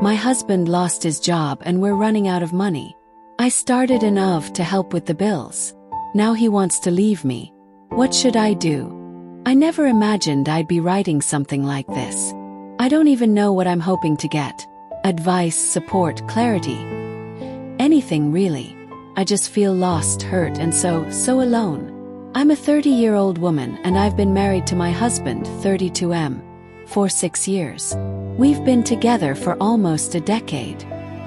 My husband lost his job and we're running out of money. I started an OV to help with the bills. Now he wants to leave me. What should I do? I never imagined I'd be writing something like this. I don't even know what I'm hoping to get. Advice, support, clarity. Anything really. I just feel lost, hurt, and so alone. I'm a 30-year-old woman and I've been married to my husband, 32M, for 6 years. We've been together for almost a decade.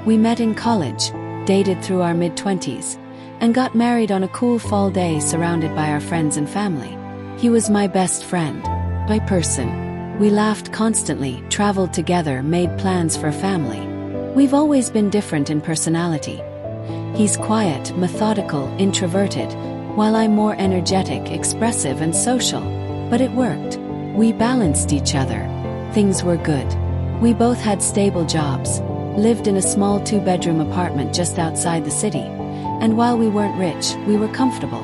We met in college, dated through our mid-20s, and got married on a cool fall day surrounded by our friends and family. He was my best friend, my person. We laughed constantly, traveled together, made plans for a family. We've always been different in personality. He's quiet, methodical, introverted, while I'm more energetic, expressive, and social. But it worked. We balanced each other. Things were good. We both had stable jobs, lived in a small 2-bedroom apartment just outside the city, and while we weren't rich, we were comfortable.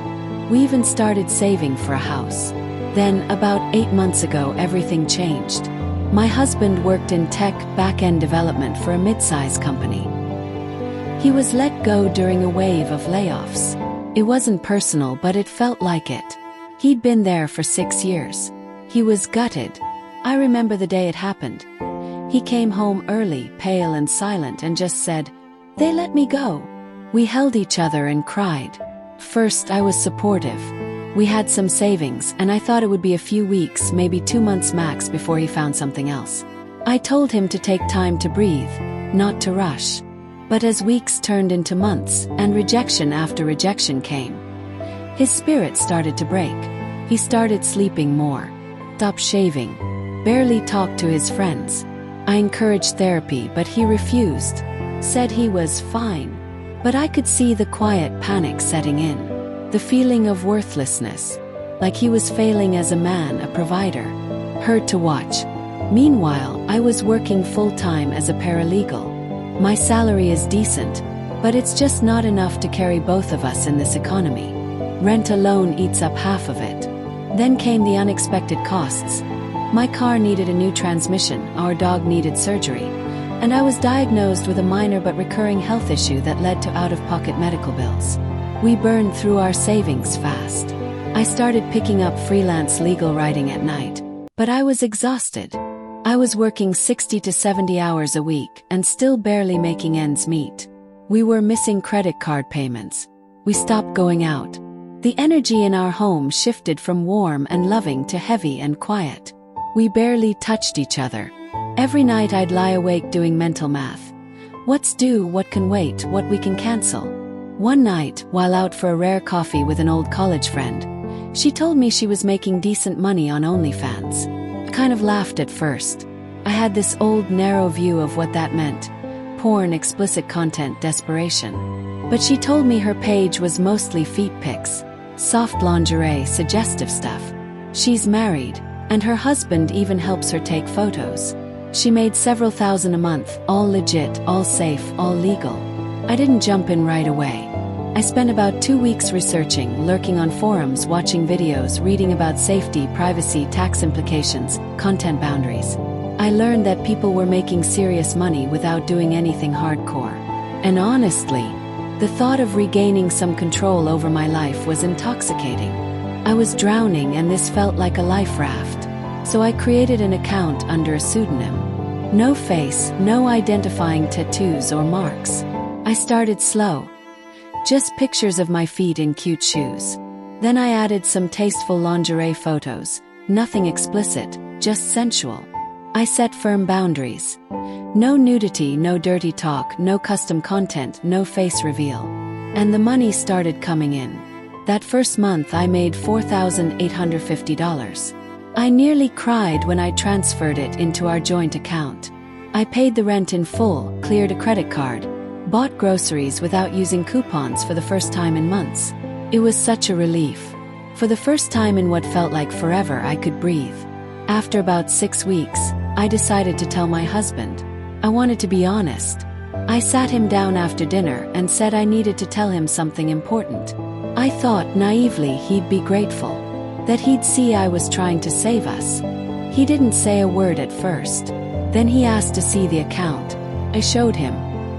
We even started saving for a house. Then, about 8 months ago, everything changed. My husband worked in tech back-end development for a mid-size company. He was let go during a wave of layoffs. It wasn't personal, but it felt like it. He'd been there for 6 years. He was gutted. I remember the day it happened. He came home early, pale and silent, and just said, "They let me go." We held each other and cried. First, I was supportive. We had some savings, and I thought it would be a few weeks, maybe 2 months max, before he found something else. I told him to take time to breathe, not to rush. But as weeks turned into months, and rejection after rejection came, his spirit started to break. He started sleeping more, stopped shaving, barely talked to his friends. I encouraged therapy, but he refused, said he was fine. But I could see the quiet panic setting in, the feeling of worthlessness, like he was failing as a man, a provider. Hurt to watch. Meanwhile, I was working full-time as a paralegal. My salary is decent, but it's just not enough to carry both of us in this economy. Rent alone eats up half of it. Then came the unexpected costs. My car needed a new transmission, our dog needed surgery, and I was diagnosed with a minor but recurring health issue that led to out-of-pocket medical bills. We burned through our savings fast. I started picking up freelance legal writing at night, but I was exhausted. I was working 60 to 70 hours a week and still barely making ends meet. We were missing credit card payments. We stopped going out. The energy in our home shifted from warm and loving to heavy and quiet. We barely touched each other. Every night I'd lie awake doing mental math. What's due, what can wait, what we can cancel. One night, while out for a rare coffee with an old college friend, she told me she was making decent money on OnlyFans. I kind of laughed at first. I had this old narrow view of what that meant. Porn, explicit content, desperation. But she told me her page was mostly feet pics, soft lingerie, suggestive stuff. She's married, and her husband even helps her take photos. She made several thousand a month, all legit, all safe, all legal. I didn't jump in right away. I spent about 2 weeks researching, lurking on forums, watching videos, reading about safety, privacy, tax implications, content boundaries. I learned that people were making serious money without doing anything hardcore. And honestly, the thought of regaining some control over my life was intoxicating. I was drowning and this felt like a life raft. So I created an account under a pseudonym. No face, no identifying tattoos or marks. I started slow. Just pictures of my feet in cute shoes. Then I added some tasteful lingerie photos, nothing explicit, just sensual. I set firm boundaries. No nudity, no dirty talk, no custom content, no face reveal. And the money started coming in. That first month I made $4,850. I nearly cried when I transferred it into our joint account. I paid the rent in full, cleared a credit card, bought groceries without using coupons for the first time in months. It was such a relief. For the first time in what felt like forever, I could breathe. After about 6 weeks, I decided to tell my husband. I wanted to be honest. I sat him down after dinner and said I needed to tell him something important. I thought naively he'd be grateful, that he'd see I was trying to save us. He didn't say a word at first. Then he asked to see the account. I showed him.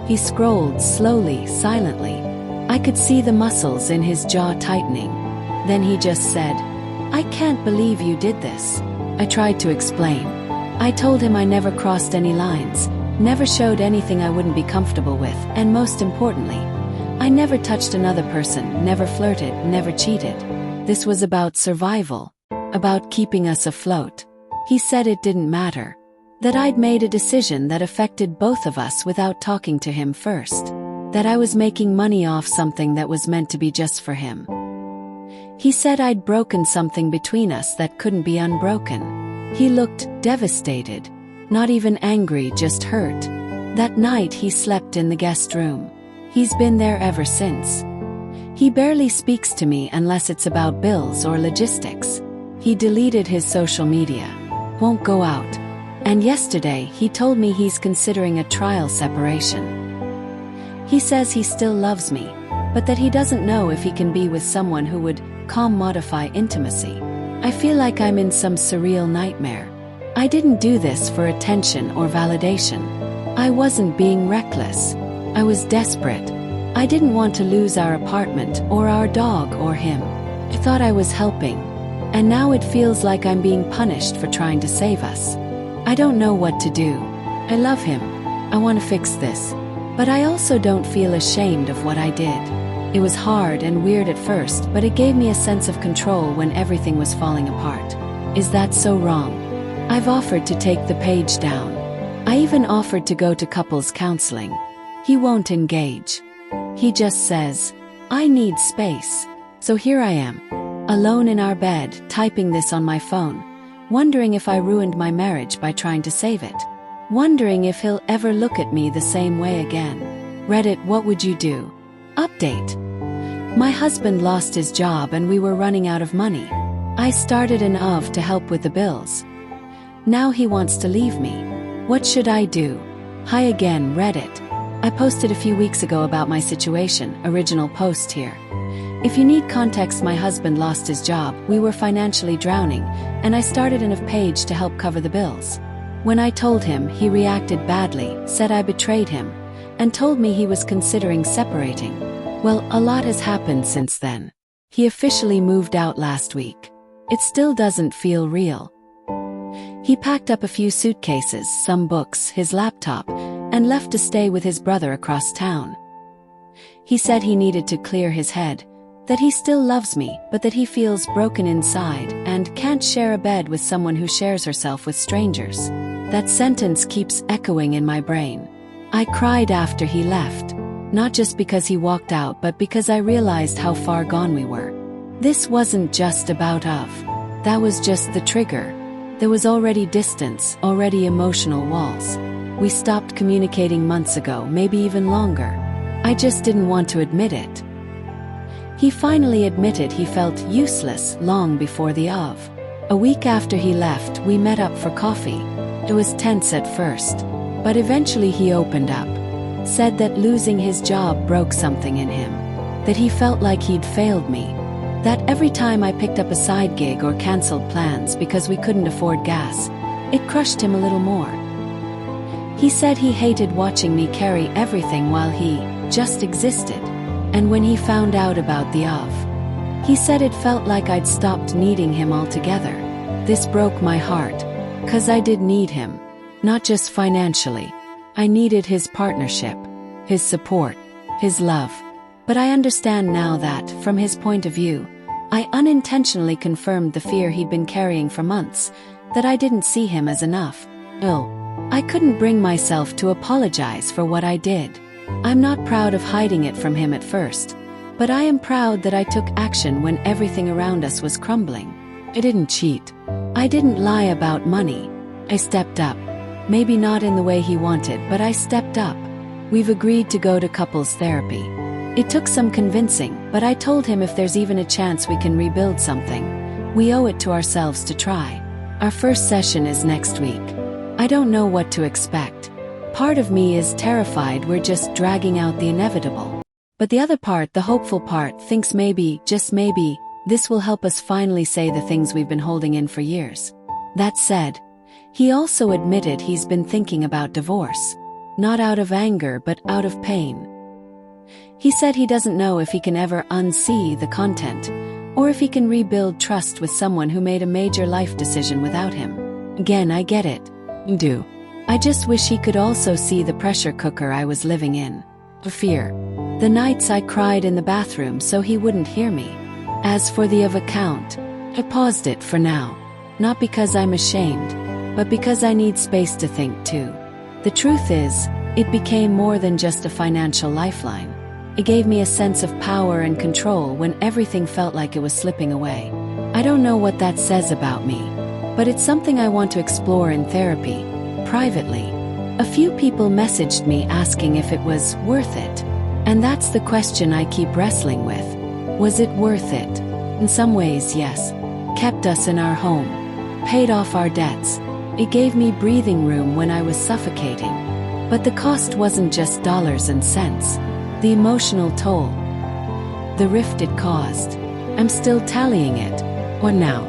He scrolled slowly, silently. I could see the muscles in his jaw tightening. Then he just said, "I can't believe you did this." I tried to explain. I told him I never crossed any lines, never showed anything I wouldn't be comfortable with, and most importantly, I never touched another person, never flirted, never cheated. This was about survival, about keeping us afloat. He said it didn't matter, that I'd made a decision that affected both of us without talking to him first, that I was making money off something that was meant to be just for him. He said I'd broken something between us that couldn't be unbroken. He looked devastated, not even angry, just hurt. That night he slept in the guest room. He's been there ever since. He barely speaks to me unless it's about bills or logistics. He deleted his social media, won't go out. And yesterday he told me he's considering a trial separation. He says he still loves me, but that he doesn't know if he can be with someone who would modify intimacy. I feel like I'm in some surreal nightmare. I didn't do this for attention or validation. I wasn't being reckless. I was desperate. I didn't want to lose our apartment or our dog or him. I thought I was helping, and now it feels like I'm being punished for trying to save us. I don't know what to do. I love him. I want to fix this. But I also don't feel ashamed of what I did. It was hard and weird at first, but it gave me a sense of control when everything was falling apart. Is that so wrong? I've offered to take the page down. I even offered to go to couples counseling. He won't engage. He just says, "I need space." So here I am, alone in our bed, typing this on my phone, wondering if I ruined my marriage by trying to save it. Wondering if he'll ever look at me the same way again. Reddit, what would you do? Update. My husband lost his job and we were running out of money. I started an OV to help with the bills. Now he wants to leave me. What should I do? Hi again, Reddit. I posted a few weeks ago about my situation, original post here. If you need context, my husband lost his job, we were financially drowning, and I started an OV page to help cover the bills. When I told him, he reacted badly, said I betrayed him, and told me he was considering separating. Well, a lot has happened since then. He officially moved out last week. It still doesn't feel real. He packed up a few suitcases, some books, his laptop, and left to stay with his brother across town. He said he needed to clear his head, that he still loves me, but that he feels broken inside and can't share a bed with someone who shares herself with strangers. That sentence keeps echoing in my brain. I cried after he left, not just because he walked out, but because I realized how far gone we were. This wasn't just about OV. That was just the trigger. There was already distance, already emotional walls. We stopped communicating months ago, maybe even longer. I just didn't want to admit it. He finally admitted he felt useless long before the OV. A week after he left, we met up for coffee. It was tense at first, but eventually he opened up. Said that losing his job broke something in him. That he felt like he'd failed me. That every time I picked up a side gig or canceled plans because we couldn't afford gas, it crushed him a little more. He said he hated watching me carry everything while he just existed. And when he found out about the OV, he said it felt like I'd stopped needing him altogether. This broke my heart, 'cause I did need him. Not just financially. I needed his partnership, his support, his love. But I understand now that, from his point of view, I unintentionally confirmed the fear he'd been carrying for months, that I didn't see him as enough. I couldn't bring myself to apologize for what I did. I'm not proud of hiding it from him at first, but I am proud that I took action when everything around us was crumbling. I didn't cheat. I didn't lie about money. I stepped up. Maybe not in the way he wanted, but I stepped up. We've agreed to go to couples therapy. It took some convincing, but I told him if there's even a chance we can rebuild something, we owe it to ourselves to try. Our first session is next week. I don't know what to expect. Part of me is terrified we're just dragging out the inevitable. But the other part, the hopeful part, thinks maybe, just maybe, this will help us finally say the things we've been holding in for years. That said, he also admitted he's been thinking about divorce. not out of anger but out of pain. He said he doesn't know if he can ever unsee the content, or if he can rebuild trust with someone who made a major life decision without him. Again, I get it. Do. I just wish he could also see the pressure cooker I was living in. Fear. The nights I cried in the bathroom so he wouldn't hear me. As for the of account, I paused it for now. Not because I'm ashamed, but because I need space to think too. The truth is, it became more than just a financial lifeline. It gave me a sense of power and control when everything felt like it was slipping away. I don't know what that says about me, but it's something I want to explore in therapy, privately. A few people messaged me asking if it was worth it. And that's the question I keep wrestling with. Was it worth it? In some ways, yes. Kept us in our home. Paid off our debts. It gave me breathing room when I was suffocating. But the cost wasn't just dollars and cents. The emotional toll. The rift it caused. I'm still tallying it. What now?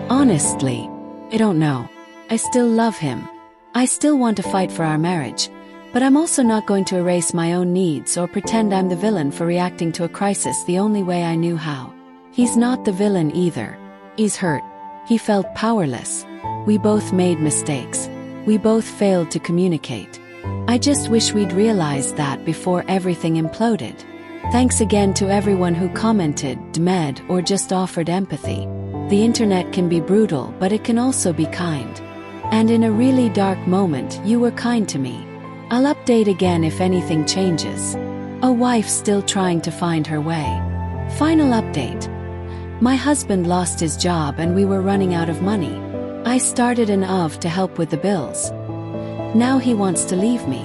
Honestly, I don't know. I still love him. I still want to fight for our marriage, but I'm also not going to erase my own needs or pretend I'm the villain for reacting to a crisis the only way I knew how. He's not the villain either. He's hurt. He felt powerless. We both made mistakes. We both failed to communicate. I just wish we'd realized that before everything imploded. Thanks again to everyone who commented, DMed, or just offered empathy. The internet can be brutal, but it can also be kind. And in a really dark moment, you were kind to me. I'll update again if anything changes. A wife still trying to find her way. Final update. My husband lost his job and we were running out of money. I started an OV to help with the bills. Now he wants to leave me.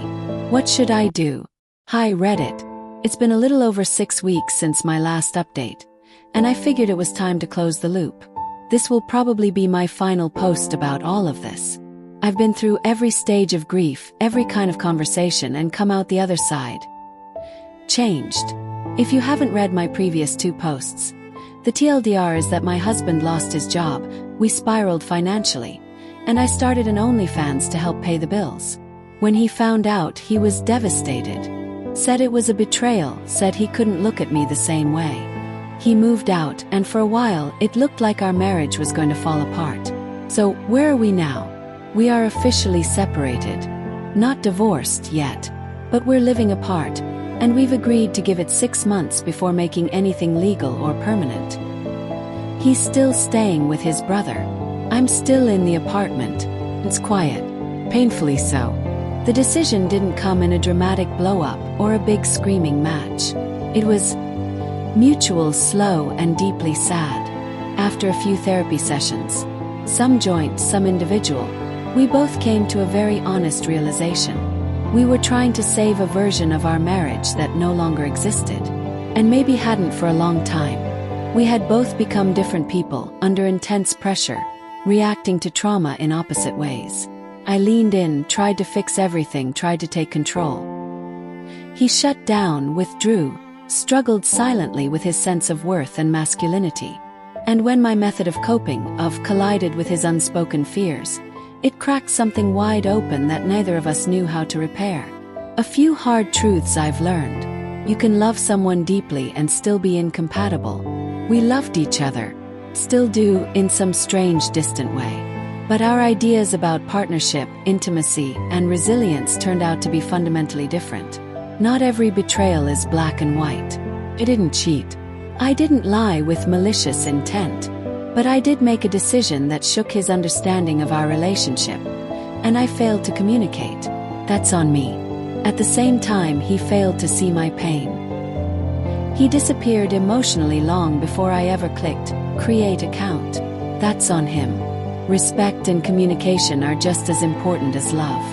What should I do? Hi Reddit. It's been a little over 6 weeks since my last update, and I figured it was time to close the loop. This will probably be my final post about all of this. I've been through every stage of grief, every kind of conversation, and come out the other side. Changed. If you haven't read my previous 2 posts, the TLDR is that my husband lost his job, we spiraled financially, and I started an OnlyFans to help pay the bills. When he found out, he was devastated. Said it was a betrayal, said he couldn't look at me the same way. He moved out, and for a while, it looked like our marriage was going to fall apart. So, where are we now? We are officially separated. Not divorced yet, but we're living apart, and we've agreed to give it 6 months before making anything legal or permanent. He's still staying with his brother. I'm still in the apartment. It's quiet. Painfully so. The decision didn't come in a dramatic blow-up or a big screaming match. It was mutual, slow, and deeply sad. After a few therapy sessions, some joint, some individual, we both came to a very honest realization. We were trying to save a version of our marriage that no longer existed, and maybe hadn't for a long time. We had both become different people, under intense pressure, reacting to trauma in opposite ways. I leaned in, tried to fix everything, tried to take control. He shut down, withdrew, struggled silently with his sense of worth and masculinity. And when my method of coping, collided with his unspoken fears, it cracked something wide open that neither of us knew how to repair. A few hard truths I've learned. You can love someone deeply and still be incompatible. We loved each other. Still do, in some strange, distant way. But our ideas about partnership, intimacy, and resilience turned out to be fundamentally different. Not every betrayal is black and white. I didn't cheat. I didn't lie with malicious intent. But I did make a decision that shook his understanding of our relationship, and I failed to communicate. That's on me. At the same time, he failed to see my pain. He disappeared emotionally long before I ever clicked create account. That's on him. Respect and communication are just as important as love.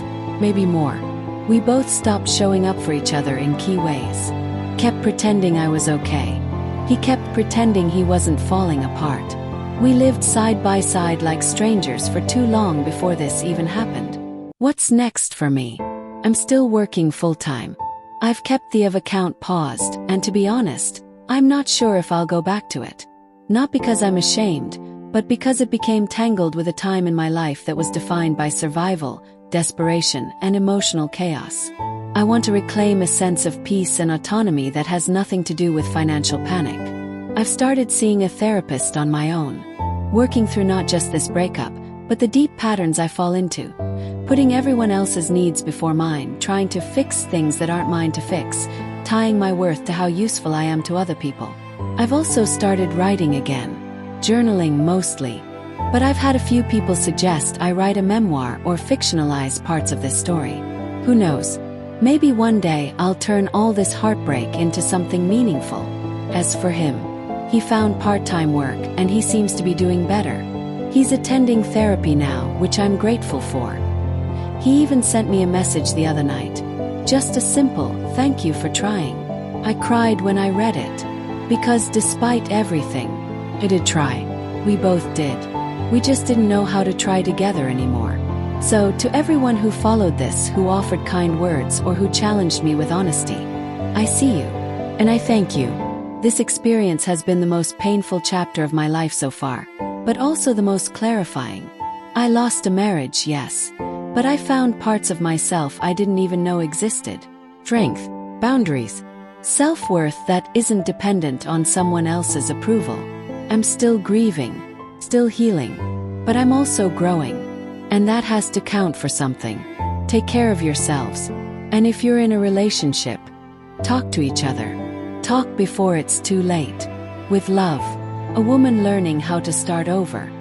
Maybe more. We both stopped showing up for each other in key ways. Kept pretending I was okay. He kept pretending he wasn't falling apart. We lived side by side like strangers for too long before this even happened. What's next for me? I'm still working full-time. I've kept the OV account paused, and to be honest, I'm not sure if I'll go back to it. Not because I'm ashamed, but because it became tangled with a time in my life that was defined by survival, desperation, and emotional chaos. I want to reclaim a sense of peace and autonomy that has nothing to do with financial panic. I've started seeing a therapist on my own, working through not just this breakup, but the deep patterns I fall into, putting everyone else's needs before mine, trying to fix things that aren't mine to fix, tying my worth to how useful I am to other people. I've also started writing again, journaling mostly, but I've had a few people suggest I write a memoir or fictionalize parts of this story. Who knows? Maybe one day I'll turn all this heartbreak into something meaningful. As for him, he found part-time work and he seems to be doing better. He's attending therapy now, which I'm grateful for. He even sent me a message the other night. Just a simple, "Thank you for trying." I cried when I read it. Because despite everything, I did try. We both did. We just didn't know how to try together anymore. So, to everyone who followed this, who offered kind words, or who challenged me with honesty, I see you. And I thank you. This experience has been the most painful chapter of my life so far, but also the most clarifying. I lost a marriage, yes, but I found parts of myself I didn't even know existed. Strength, boundaries, self-worth that isn't dependent on someone else's approval. I'm still grieving, still healing, but I'm also growing. And that has to count for something. Take care of yourselves. And if you're in a relationship, talk to each other. Talk before it's too late. With love, a woman learning how to start over.